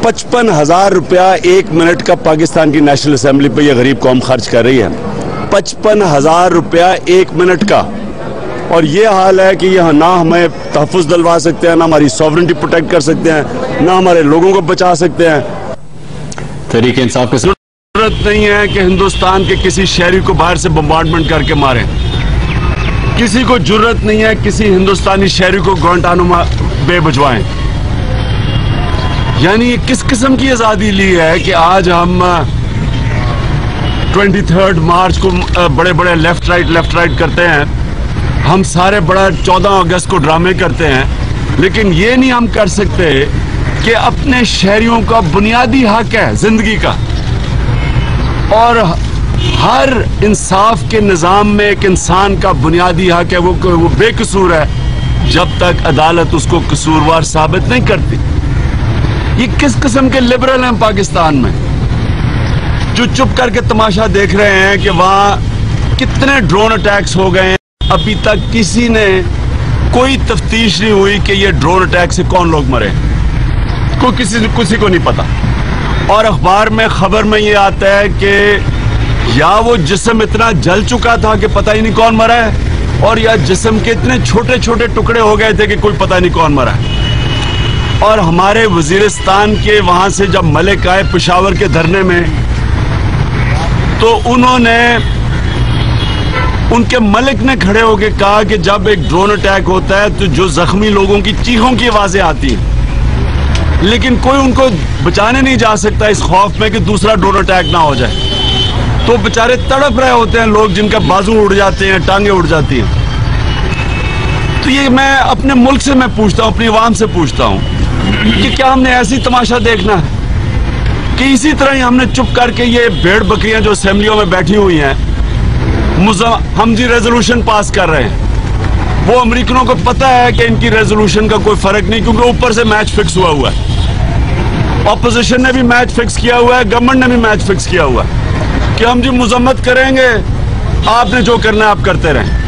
55,000 रुपया 1 मिनट का पाकिस्तान की नेशनल असेंबली पे ये गरीब कौम खर्च कर रही है। 55,000 रुपया 1 मिनट का। और ये हाल है कि यह ना हमें तहफ़्फ़ुज़ दिलवा सकते हैं, ना हमारी सॉवरेनिटी प्रोटेक्ट कर सकते हैं, ना हमारे लोगों को बचा सकते हैं। तहरीक इंसाफ के जरूरत नहीं है कि हिंदुस्तान के किसी शहरी को बाहर से बम्बार्डमेंट करके मारें। किसी को जरूरत नहीं है किसी हिंदुस्तानी शहरी को गुआंटानामो बे भिजवाएं। यानी ये किस किस्म की आज़ादी ली है कि आज हम 23 मार्च को बड़े बड़े लेफ्ट राइट करते हैं, हम सारे बड़ा 14 अगस्त को ड्रामे करते हैं, लेकिन ये नहीं हम कर सकते कि अपने शहरियों का बुनियादी हक है जिंदगी का, और हर इंसाफ के निज़ाम में एक इंसान का बुनियादी हक है वो बेकसूर है जब तक अदालत उसको कसूरवार साबित नहीं करती। ये किस किस्म के लिबरल हैं पाकिस्तान में, जो चुप करके तमाशा देख रहे हैं कि वहां कितने ड्रोन अटैक्स हो गए हैं। अभी तक किसी ने कोई तफ्तीश नहीं हुई कि ये ड्रोन अटैक से कौन लोग मरे, किसी को नहीं पता। और अखबार में खबर में ये आता है कि या वो जिस्म इतना जल चुका था कि पता ही नहीं कौन मरा है, और या जिस्म के इतने छोटे छोटे टुकड़े हो गए थे कि कोई पता नहीं कौन मरा है। और हमारे वजीरिस्तान के वहां से जब मलिक आए पेशावर के धरने में, तो उनके मलिक ने खड़े होकर कहा कि जब एक ड्रोन अटैक होता है तो जो जख्मी लोगों की चीखों की आवाजें आती हैं, लेकिन कोई उनको बचाने नहीं जा सकता इस खौफ में कि दूसरा ड्रोन अटैक ना हो जाए। तो बेचारे तड़प रहे होते हैं लोग, जिनका बाजू उड़ जाते हैं, टांगे उड़ जाती हैं। तो ये मैं अपने मुल्क से मैं पूछता हूँ, अपनी आवाम से पूछता हूँ कि क्या हमने ऐसी तमाशा देखना है कि इसी तरह ही हमने चुप करके ये भेड़ बकरियां जो असेंबलियों में बैठी हुई हैं, हम जी रेजोल्यूशन पास कर रहे हैं। वो अमेरिकनों को पता है कि इनकी रेजोल्यूशन का कोई फर्क नहीं, क्योंकि ऊपर से मैच फिक्स हुआ है। ऑपोजिशन ने भी मैच फिक्स किया हुआ है, गवर्नमेंट ने भी मैच फिक्स किया हुआ है कि हम जी मजम्मत करेंगे, आपने जो करना है आप करते रहें।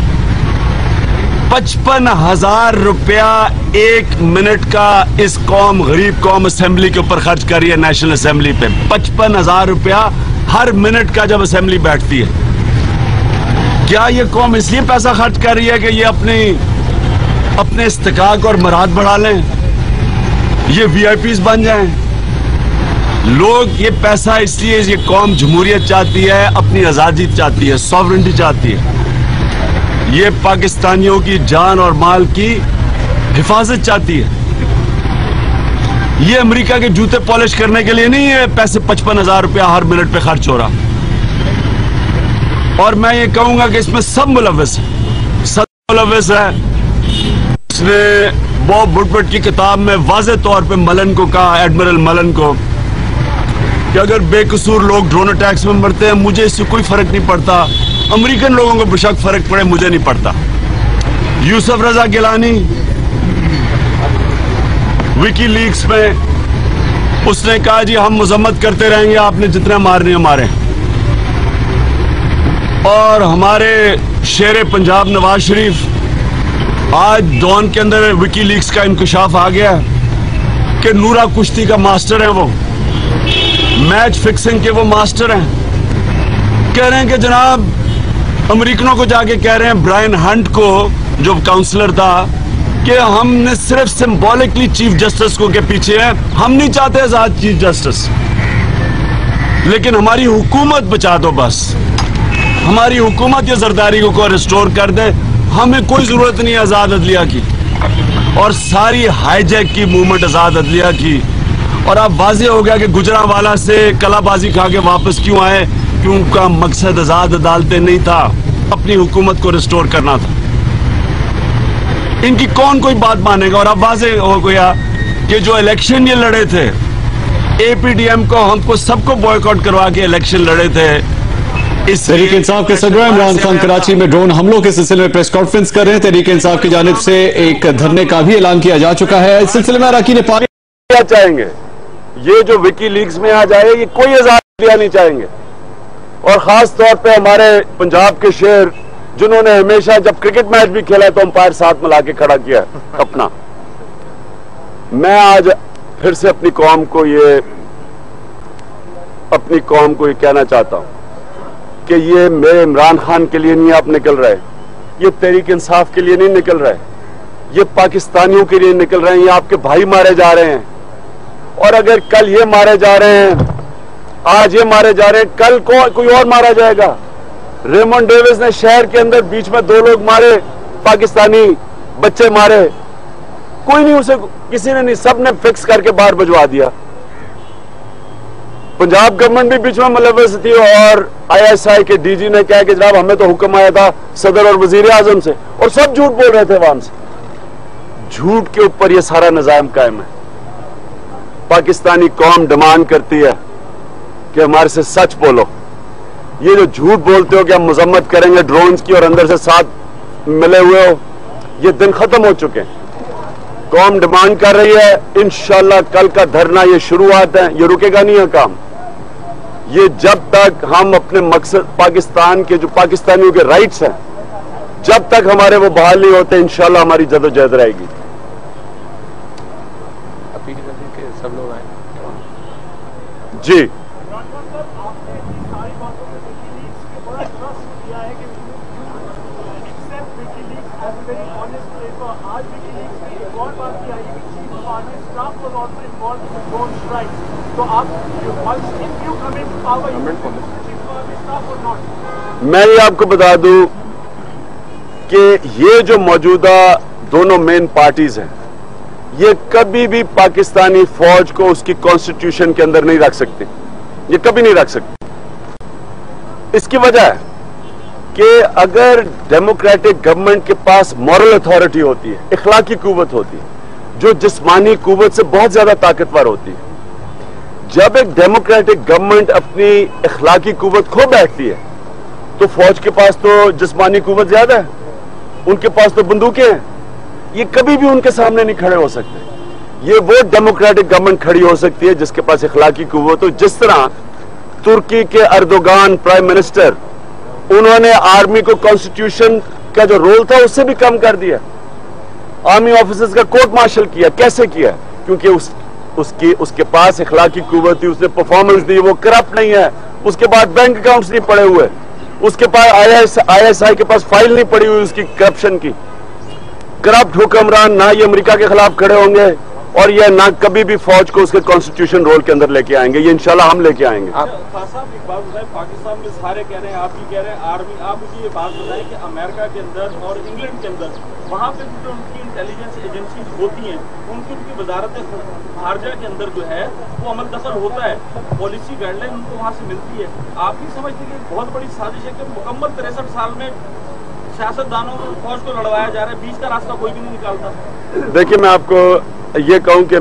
55,000 रुपया 1 मिनट का इस कौम, गरीब कौम असेंबली के ऊपर खर्च कर रही है, नेशनल असेंबली पे 55,000 रुपया हर मिनट का जब असेंबली बैठती है। क्या ये कौम इसलिए पैसा खर्च कर रही है कि ये अपने इस्तिकाक और मराद बढ़ा लें, ये वीआईपीज बन जाएं? लोग ये पैसा इसलिए, ये कौम जमहूरियत चाहती है, अपनी आज़ादी चाहती है, सॉवरेनिटी चाहती है, ये पाकिस्तानियों की जान और माल की हिफाजत चाहती है। ये अमेरिका के जूते पॉलिश करने के लिए नहीं है पैसे 55,000 रुपया हर मिनट पे खर्च हो रहा। और मैं ये कहूंगा कि इसमें सब मुलव्वस है, सब मुलव्वस है। उसने बॉब वुडवर्ड की किताब में वाज़े तौर पे मलन को कहा, एडमिरल मलन को, कि अगर बेकसूर लोग ड्रोन अटैक्स में मरते हैं मुझे इससे कोई फर्क नहीं पड़ता, अमेरिकन लोगों को बेशक फर्क पड़े, मुझे नहीं पड़ता। यूसुफ रजा गिलानी विकी लीक्स में उसने कहा जी हम मजम्मत करते रहेंगे, आपने जितना मारने मारे। और हमारे शेर पंजाब नवाज शरीफ, आज डॉन के अंदर विकी लीक्स का इंकशाफ आ गया कि नूरा कुश्ती का मास्टर है, वो मैच फिक्सिंग के वो मास्टर हैं। कह रहे हैं कि जनाब अमेरिकनों को जाके कह रहे हैं, ब्रायन हंट को जो काउंसलर था, कि हमने सिर्फ सिंबॉलिकली चीफ जस्टिस को के पीछे हैं, हम नहीं चाहते आजाद चीफ जस्टिस, लेकिन हमारी हुकूमत बचा दो, बस हमारी हुकूमत ये जरदारी को रिस्टोर कर दे, हमें कोई जरूरत नहीं आजाद अदलिया की। और सारी हाईजैक की मूवमेंट आजाद अदलिया की। और अब वाज़ेह हो गया कि गुजरांवाला से कलाबाजी खा के वापस क्यों आए, कि उनका मकसद आजाद अदालतें नहीं था, अपनी हुकूमत को रिस्टोर करना था। इनकी कौन कोई बात मानेगा। और अब वाज़ेह हो गया कि जो इलेक्शन ये लड़े थे, एपीडीएम को, हमको सबको बॉयकॉट करवा के इलेक्शन लड़े थे। तहरीक इंसाफ के सदर इमरान खान कराची में ड्रोन हमलों के सिलसिले में प्रेस कॉन्फ्रेंस कर रहे हैं। तहरीक इंसाफ की जानिब से एक धरने का भी ऐलान किया जा चुका है। इस सिलसिले में अरकान पार्टी चाहेंगे ये जो विकी लीक्स में आ जाए, ये कोई आजादी नहीं चाहेंगे। और खास तौर पे हमारे पंजाब के शेर, जिन्होंने हमेशा जब क्रिकेट मैच भी खेला तो अंपायर साथ मिला के खड़ा किया अपना। मैं आज फिर से अपनी कौम को ये कहना चाहता हूं कि ये मेरे इमरान खान के लिए नहीं आप निकल रहे, ये तहरीक इंसाफ के लिए नहीं निकल रहे, ये पाकिस्तानियों के लिए निकल रहे हैं। ये आपके भाई मारे जा रहे हैं, और अगर कल ये मारे जा रहे हैं, आज ये मारे जा रहे हैं, कल को कोई और मारा जाएगा। रेमंड डेविस ने शहर के अंदर बीच में 2 लोग मारे, पाकिस्तानी बच्चे मारे, कोई नहीं, उसे किसी ने नहीं, सब ने फिक्स करके बाहर भिजवा दिया। पंजाब गवर्नमेंट भी बीच में मुलव्वस थी, और ISI के DG ने कहा कि जनाब हमें तो हुक्म आया था सदर और वजीर आजम से, और सब झूठ बोल रहे थे अवाम से। झूठ के ऊपर यह सारा निजाम कायम है। पाकिस्तानी कौम डिमांड करती है कि हमारे से सच बोलो। ये जो झूठ बोलते हो कि हम मजम्मत करेंगे ड्रोन्स की और अंदर से साथ मिले हुए हो, ये दिन खत्म हो चुके हैं। कौम डिमांड कर रही है, इंशाल्लाह कल का धरना ये शुरुआत है, ये रुकेगा नहीं है काम। ये जब तक हम अपने मकसद पाकिस्तान के जो पाकिस्तानियों के राइट्स हैं, जब तक हमारे वो बहाल नहीं होते, इंशाल्लाह हमारी जदोजहद रहेगी। सब लोग आए जी, मैं ये आपको बता दूं कि ये जो मौजूदा दोनों मेन पार्टीज हैं, ये कभी भी पाकिस्तानी फौज को उसकी कॉन्स्टिट्यूशन के अंदर नहीं रख सकते, ये कभी नहीं रख सकते। इसकी वजह है कि अगर डेमोक्रेटिक गवर्नमेंट के पास मॉरल अथॉरिटी होती है, इखलाकी कुव्वत होती है, जो जिस्मानी कुव्वत से बहुत ज्यादा ताकतवर होती है, जब एक डेमोक्रेटिक गवर्नमेंट अपनी इखलाकी कुव्वत खो बैठती है, तो फौज के पास तो जिस्मानी कुव्वत ज्यादा है, उनके पास तो बंदूकें हैं, ये कभी भी उनके सामने नहीं खड़े हो सकते। ये वो डेमोक्रेटिक गवर्नमेंट खड़ी हो सकती है जिसके पास इखलाकी कुव्वत हो। जिस तरह तुर्की के अर्दोगान प्राइम मिनिस्टर, उन्होंने आर्मी को कॉन्स्टिट्यूशन का जो रोल था उससे भी कम कर दिया, आर्मी ऑफिसर्स का कोर्ट मार्शल किया। कैसे किया? क्योंकि उसके पास इखलाकी कुव्वत थी, उसने परफॉर्मेंस दी, वो करप्ट नहीं है, उसके बाद बैंक अकाउंट्स नहीं पड़े हुए, उसके पास ISI के पास फाइल नहीं पड़ी हुई उसकी करप्शन की। करप्ट हुक्मरान ना ये अमेरिका के खिलाफ खड़े होंगे, और ये ना कभी भी फौज को उसके कॉन्स्टिट्यूशन रोल के अंदर लेके आएंगे। ये इंशाल्लाह हम लेके आएंगे। पाकिस्तान में सारे कह रहे हैं, आप भी कह रहे हैं, आर्मी, आप मुझे ये बात बताएं कि अमेरिका के अंदर और इंग्लैंड के अंदर वहाँ पे जो उनकी इंटेलिजेंस एजेंसीज होती हैं, उनकी वजारत खारजा के अंदर जो है वो अमल दखल होता है, पॉलिसी गाइडलाइन उनको वहाँ से मिलती है। आप भी समझते हैं कि बहुत बड़ी साजिश है कि मुकम्मल 63 साल में सियासतदानों को फौज को लड़वाया जा रहा है, बीच का रास्ता कोई भी नहीं निकालता। देखिए, मैं आपको ये कहूं कि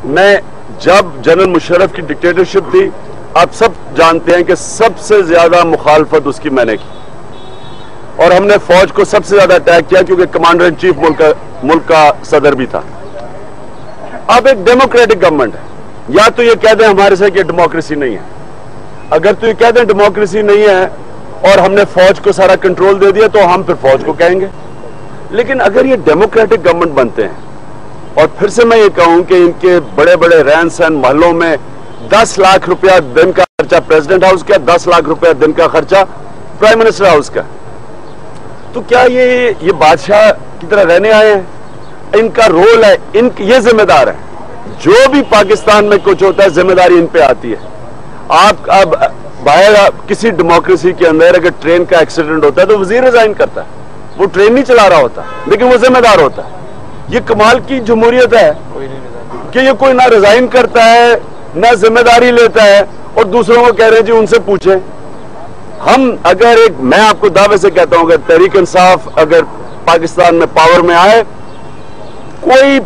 मैं जब जनरल मुशर्रफ की डिक्टेटरशिप थी, आप सब जानते हैं कि सबसे ज्यादा मुखालफत उसकी मैंने की, और हमने फौज को सबसे ज्यादा अटैक किया क्योंकि कमांडर इन चीफ मुल्क का सदर भी था। अब एक डेमोक्रेटिक गवर्नमेंट है, या तो ये कह दें हमारे से कि डेमोक्रेसी नहीं है, अगर तो ये कह दें डेमोक्रेसी नहीं है और हमने फौज को सारा कंट्रोल दे दिया, तो हम फिर फौज को कहेंगे। लेकिन अगर ये डेमोक्रेटिक गवर्नमेंट बनते हैं, और फिर से मैं ये कहूं कि इनके बड़े बड़े रहन सहन महलों में 10 लाख रुपया दिन का खर्चा प्रेसिडेंट हाउस का, 10 लाख रुपया दिन का खर्चा प्राइम मिनिस्टर हाउस का, तो क्या ये बादशाह की तरह रहने आए हैं? इनका रोल है, ये जिम्मेदार है, जो भी पाकिस्तान में कुछ होता है जिम्मेदारी इन पे आती है। आप अब बाहर किसी डेमोक्रेसी के अंदर अगर ट्रेन का एक्सीडेंट होता है तो वजीर रिजाइन करता है, वो ट्रेन नहीं चला रहा होता, लेकिन वो जिम्मेदार होता है। ये कमाल की जमहूरियत है कि ये कोई ना रिजाइन करता है ना जिम्मेदारी लेता है, और दूसरों को कह रहे हैं जी उनसे पूछें। हम अगर मैं आपको दावे से कहता हूं, अगर तहरीक इंसाफ अगर पाकिस्तान में पावर में आए, कोई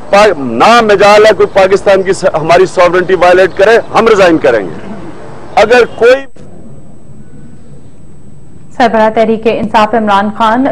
ना मजाल है कोई पाकिस्तान की हमारी सॉवरेंटी वायलेट करे, हम रिजाइन करेंगे। अगर कोई सरबराह तहरीक इंसाफ इमरान खान